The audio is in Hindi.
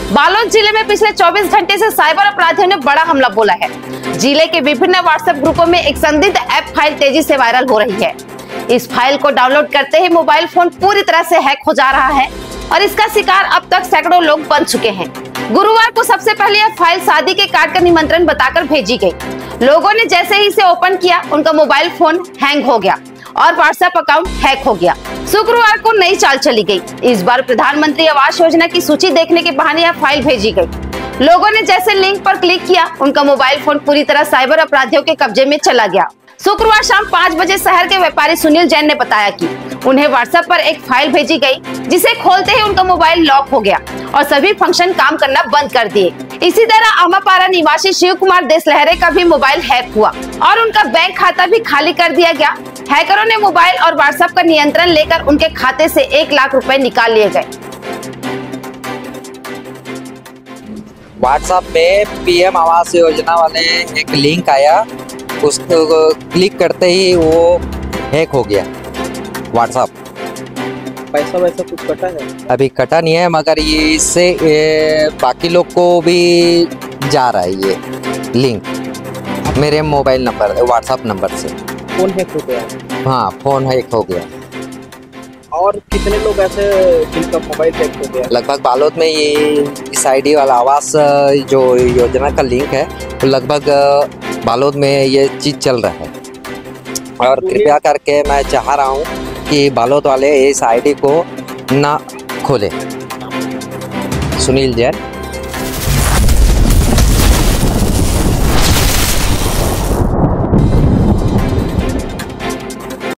बालोद जिले में पिछले 24 घंटे से साइबर अपराधियों ने बड़ा हमला बोला है। जिले के विभिन्न व्हाट्सएप ग्रुपों में एक संदिग्ध ऐप फाइल तेजी से वायरल हो रही है। इस फाइल को डाउनलोड करते ही मोबाइल फोन पूरी तरह से हैक हो जा रहा है और इसका शिकार अब तक सैकड़ों लोग बन चुके हैं। गुरुवार को सबसे पहले यह फाइल शादी के कार्ड का निमंत्रण बताकर भेजी गई। लोगों ने जैसे ही इसे ओपन किया, उनका मोबाइल फोन हैंग हो गया और व्हाट्सएप अकाउंट हैक हो गया। शुक्रवार को नई चाल चली गई। इस बार प्रधानमंत्री आवास योजना की सूची देखने के बहाने यह फाइल भेजी गई। लोगों ने जैसे लिंक पर क्लिक किया, उनका मोबाइल फोन पूरी तरह साइबर अपराधियों के कब्जे में चला गया। शुक्रवार शाम 5 बजे शहर के व्यापारी सुनील जैन ने बताया कि उन्हें व्हाट्सएप पर एक फाइल भेजी गई, जिसे खोलते ही उनका मोबाइल लॉक हो गया और सभी फंक्शन काम करना बंद कर दिए। इसी तरह आमापारा निवासी शिव कुमार देशलहरे का भी मोबाइल हैक हुआ और उनका बैंक खाता भी खाली कर दिया गया। हैकरों ने मोबाइल और व्हाट्सएप का नियंत्रण लेकर उनके खाते से 1 लाख रुपए निकाल लिए गए। व्हाट्सएप में पीएम आवास योजना वाले एक लिंक आया, उसको क्लिक करते ही वो हैक हो गया व्हाट्सएप। पैसा वैसा कुछ कटा है? अभी कटा नहीं है, मगर इससे बाकी लोग को भी जा रहा है ये लिंक मेरे मोबाइल नंबर व्हाट्सएप नंबर से। फोन हैक हो गया? हाँ, फोन हैक हो गया। और कितने लोग ऐसे जिनका मोबाइल हैक हो गया? लगभग बालोद में ये इस आईडी वाला आवास जो योजना का लिंक है, तो लगभग बालोद में ये चीज़ चल रहा है। और कृपया करके मैं चाह रहा हूँ कि बालोद वाले इस आईडी को ना खोले। सुनील जैन।